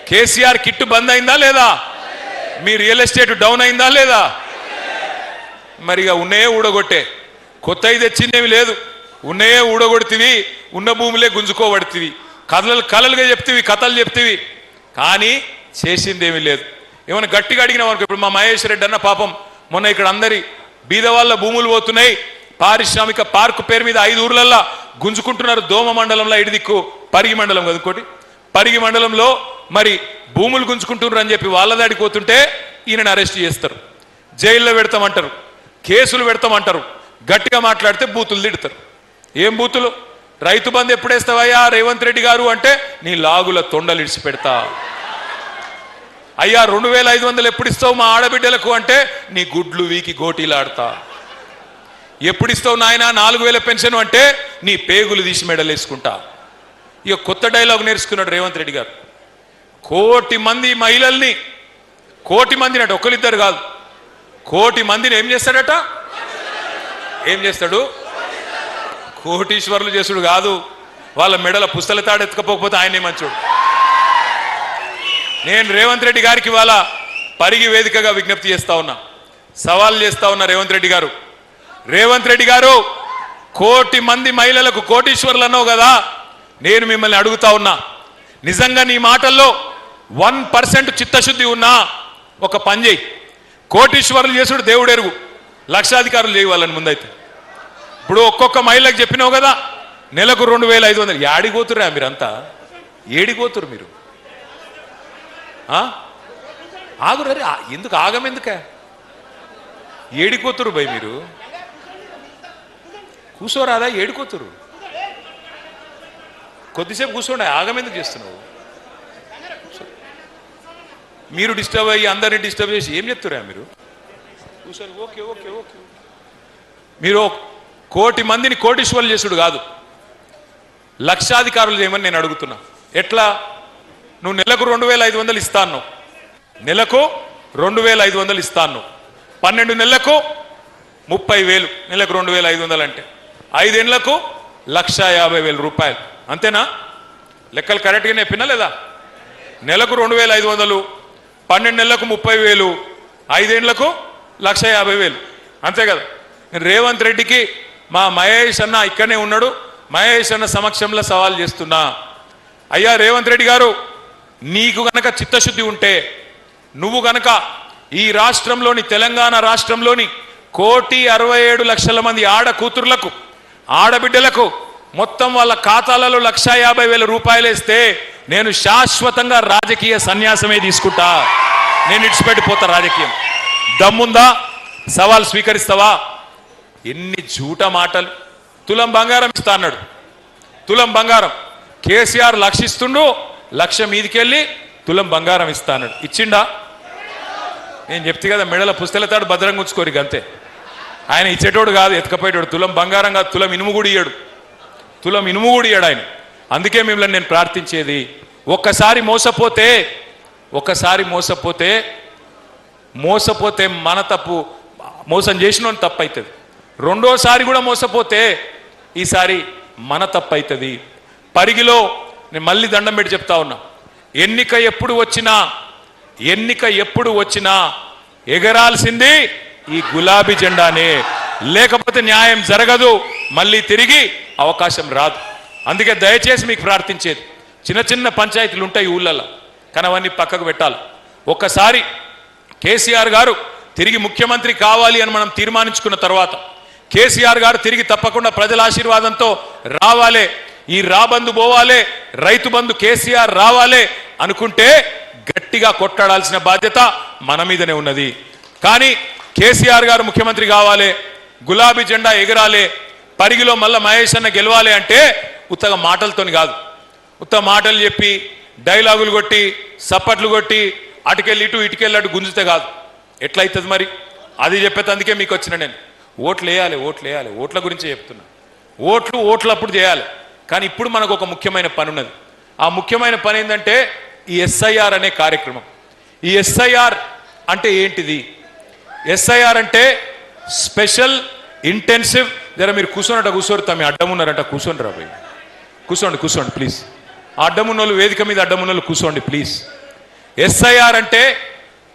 KCR kit బంద్ అయిందా లేదా? మీ real estate down అయిందా లేదా? మరిగా ఉన్నాయే ఊడగొట్టే, కొత్త తెచ్చిందేమి లేదు. ఉన్నాయే ఊడగొడుతీవి, ఉన్న భూములే గుంజుకోబడుతీవి, కలలుగా చెప్తీవి, కథలు చెప్తీవి, కానీ చేసిందేమీ లేదు. ఏమైనా గట్టిగా అడిగినాం అనుకో, ఇప్పుడు మా మహేష్ రెడ్డి అన్న పాపం మొన్న ఇక్కడ అందరి బీద వాళ్ళ భూములు పోతున్నాయి, పారిశ్రామిక పార్కు పేరు మీద 5 ఊర్లల్లో గుంజుకుంటున్నారు. దోమ మండలంలో ఇడిదిక్కు పరిగి మండలం కదా ఇంకోటి, పరిగి మండలంలో మరి భూములు గుంజుకుంటున్నారు అని చెప్పి వాళ్ళ దాడికి పోతుంటే ఈయనను అరెస్ట్ చేస్తారు, జైల్లో పెడతామంటారు, కేసులు పెడతామంటారు. గట్టిగా మాట్లాడితే బూతులు తిడతారు. ఏం బూతులు? రైతు బంధు ఎప్పుడేస్తావయ్యా రేవంత్ రెడ్డి గారు అంటే నీ లాగుల తొండలు ఇడిచి పెడతా. అయ్యా 2500 ఎప్పుడు ఇస్తావు మా ఆడబిడ్డలకు అంటే నీ గుడ్లు వీకి గోటీలాడతా. ఎప్పుడు ఇస్తావు నాయన 4000 పెన్షన్ అంటే నీ పేగులు తీసి మెడలేసుకుంటా. ఇక కొత్త డైలాగ్ నేర్చుకున్నాడు రేవంత్ రెడ్డి గారు. 1 కోటి మంది మహిళల్ని, 1 కోటి మందిని అట, ఒకరిద్దరు కాదు, 1 కోటి మందిని ఏం చేస్తాడట? ఏం చేస్తాడు? కోటీశ్వరులు చేసుడు కాదు, వాళ్ళ మెడల పుస్తల తాడు ఎత్తుకపోకపోతే ఆయనే మంచోడు. నేను రేవంత్ రెడ్డి గారికి వాళ్ళ పరిగి వేదికగా విజ్ఞప్తి చేస్తా ఉన్నా, సవాల్ చేస్తా ఉన్నా. రేవంత్ రెడ్డి గారు 1 కోటి మంది మహిళలకు కోటీశ్వరులు అన్నావు కదా, నేను మిమ్మల్ని అడుగుతా ఉన్నా, నిజంగా నీ మాటల్లో 1% చిత్తశుద్ధి ఉన్నా ఒక పని చేయి. కోటీశ్వరులు చేసుడు దేవుడెరుగు, లక్షాధికారులు చేయవాలని ముందైతే. ఇప్పుడు ఒక్కొక్క మహిళకు చెప్పినావు కదా నెలకు 2500. ఏడిపోతురా మీరంతా? ఏడిపోతురు మీరు? ఆగురే, ఎందుకు ఆగమెందుక? ఏడిపోతురు భయ్ మీరు? కూర్చోరాదా? ఏడిపోతురు, కొద్దిసేపు కూర్చోండి, ఆగమెందుకు చేస్తున్నావు? మీరు డిస్టర్బ్ అయ్యి అందరినీ డిస్టర్బ్ చేసి ఏం చెప్తురా మీరు? కూర్చొని ఓకే ఓకే ఓకే. మీరు 1 కోటి మందిని కోటీశ్వరులు చేసుడు కాదు, లక్షాధికారులు చేయమని నేను అడుగుతున్నా. ఎట్లా? నువ్వు నెలకు 2500 ఇస్తాను, నెలకు 2500 ఇస్తాను, 12 నెలలకు 30,000, నెలకు 2500 అంటే 5 ఏళ్లకు 1,50,000 రూపాయలు. అంతేనా? లెక్కలు కరెక్ట్గానే చెప్పినా లేదా? నెలకు 2500, 12 నెలలకు 30,000, 5 ఏళ్లకు 1,50,000, అంతే కదా? రేవంత్ రెడ్డికి మా మహేష్ అన్న ఇక్కడనే ఉన్నాడు, మహేష్ అన్న సమక్షంలో సవాల్ చేస్తున్నా. అయ్యా రేవంత్ రెడ్డి గారు, నీకు గనక చిత్తశుద్ధి ఉంటే, నువ్వు గనక ఈ రాష్ట్రంలోని, తెలంగాణ రాష్ట్రంలోని 1,67,00,000 మంది ఆడ కూతుర్లకు, ఆడబిడ్డలకు మొత్తం వాళ్ళ ఖాతాలలో 1,50,000 రూపాయలు వేస్తే నేను శాశ్వతంగా రాజకీయ సన్యాసమే తీసుకుంటా, నేను ఇడిచిపెట్టిపోతా రాజకీయం. దమ్ముందా? సవాల్ స్వీకరిస్తావా? ఎన్ని జూట మాటలు. తులం బంగారం ఇస్తా అన్నాడు, తులం బంగారం. కేసీఆర్ 1,00,000 ఇస్తుండు, 1,00,000 మీదికెళ్ళి తులం బంగారం ఇస్తా అన్నాడు. ఇచ్చిండా? నేను చెప్తే కదా మెడల పుస్తలతాడు భద్రంగా ఉంచుకోరు, అంతే. ఆయన ఇచ్చేటోడు కాదు, ఎత్తుకపోయేటోడు. తులం బంగారం కాదు, తులం ఇనుము కూడా ఇయ్యాడు, తులం ఇనుము కూడా ఇయ్యాడు ఆయన. అందుకే మిమ్మల్ని నేను ప్రార్థించేది, ఒక్కసారి మోసపోతే మన తప్పు, మోసం చేసిన తప్పు అవుతుంది. రెండోసారి కూడా మోసపోతే ఈసారి మన తప్పు అవుతుంది. పరిగిలో నేను మళ్ళీ దండం పెట్టి చెప్తా ఉన్నా, ఎన్నిక ఎప్పుడు వచ్చినా ఎగరాల్సింది ఈ గులాబీ జెండానే, లేకపోతే న్యాయం జరగదు, మళ్ళీ తిరిగి అవకాశం రాదు. అందుకే దయచేసి మీకు ప్రార్థించేది, చిన్న చిన్న పంచాయతీలు ఉంటాయి ఊళ్ళల్లో, కానీ అవన్నీ పక్కకు పెట్టాలి. ఒక్కసారి కేసీఆర్ గారు తిరిగి ముఖ్యమంత్రి కావాలి అని మనం తీర్మానించుకున్న తర్వాత, కేసీఆర్ గారు తిరిగి తప్పకుండా ప్రజల ఆశీర్వాదంతో రావాలే, ఈ రాబందు పోవాలే, రైతు బంధు కేసీఆర్ రావాలే అనుకుంటే గట్టిగా కొట్టాడాల్సిన బాధ్యత మన మీదనే ఉన్నది. కానీ కేసీఆర్ గారు ముఖ్యమంత్రి కావాలి, గులాబీ జెండా ఎగరాలే, పరిగిలో మళ్ళా మహేష్ అన్న గెలవాలి అంటే ఉత్తగా మాటలతోని కాదు, ఉత్తగా మాటలు చెప్పి డైలాగులు కొట్టి సప్పట్లు కొట్టి అటుకెళ్ళి ఇటుకెళ్ళి అటు గుంజితే కాదు. ఎట్లయితుంది మరి? అది చెప్పేందుకే మీకు వచ్చిన నేను. ఓట్లు వేయాలి, ఓట్ల గురించే చెప్తున్నా. ఓట్లప్పుడు చేయాలి, కానీ ఇప్పుడు మనకు ఒక ముఖ్యమైన పని ఉన్నది. ఆ ముఖ్యమైన పని ఏంటంటే ఈ ఎస్ఐఆర్ అనే కార్యక్రమం. ఈ ఎస్ఐఆర్ అంటే ఏంటిది? ఎస్ఐఆర్ అంటే స్పెషల్ ఇంటెన్సివ్. జర మీరు కూర్చోరు, మీ అడ్డం ఉన్నారంట, కూర్చోండి రాబోయ్, కూర్చోండి ప్లీజ్. ఆ అడ్డమున్నోళ్ళు, వేదిక మీద అడ్డమున్నోళ్ళు కూర్చోండి ప్లీజ్. ఎస్ఐఆర్ అంటే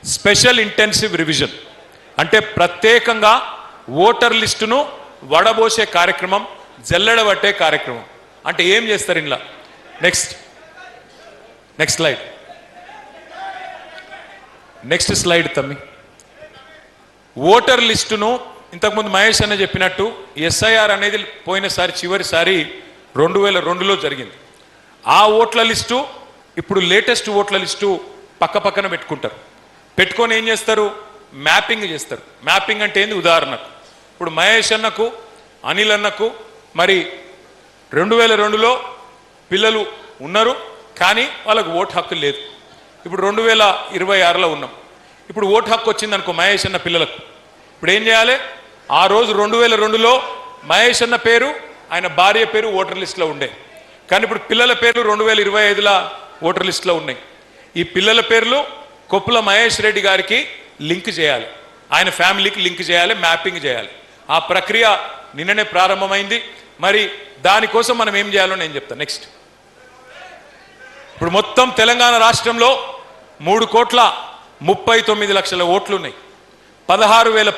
స్పెషల్ ఇంటెన్సివ్ రివిజన్, అంటే ప్రత్యేకంగా ఓటర్ లిస్టును వడబోసే కార్యక్రమం, జల్లెడబట్టే కార్యక్రమం. అంటే ఏం చేస్తారు ఇంట్లో? నెక్స్ట్ స్లైడ్, నెక్స్ట్ స్లైడ్ తమ్మి. ఓటర్ లిస్టును ఇంతకుముందు మహేష్ అన్న చెప్పినట్టు ఎస్ఐఆర్ అనేది పోయినసారి చివరిసారి 2002లో జరిగింది. ఆ ఓట్ల లిస్టు ఇప్పుడు లేటెస్ట్ ఓట్ల లిస్టు పక్క పక్కన పెట్టుకుంటారు. పెట్టుకొని ఏం చేస్తారు? మ్యాపింగ్ చేస్తారు. మ్యాపింగ్ అంటే ఏంది? ఉదాహరణకు ఇప్పుడు మహేష్ అన్నకు, అనిల్ అన్నకు మరి 2002లో పిల్లలు ఉన్నారు, కానీ వాళ్ళకు ఓటు హక్కు లేదు. ఇప్పుడు 2026లో ఉన్నాం. ఇప్పుడు ఓటు హక్కు వచ్చింది అనుకో మహేష్ అన్న పిల్లలకు. ఇప్పుడు ఏం చేయాలి? ఆ రోజు 2002లో మహేష్ అన్న పేరు, ఆయన భార్య పేరు ఓటర్ లిస్టులో ఉండే, కానీ ఇప్పుడు పిల్లల పేర్లు 2025లో ఓటర్ లిస్టులో ఉన్నాయి. ఈ పిల్లల పేర్లు కొప్పుల మహేష్ రెడ్డి గారికి లింక్ చేయాలి, ఆయన ఫ్యామిలీకి లింక్ చేయాలి, మ్యాపింగ్ చేయాలి. ఆ ప్రక్రియ నిన్ననే ప్రారంభమైంది. మరి దానికోసం మనం ఏం చేయాలో నేను చెప్తాను. నెక్స్ట్, ఇప్పుడు మొత్తం తెలంగాణ రాష్ట్రంలో 3,39,00,000 ఓట్లు ఉన్నాయి. 16,000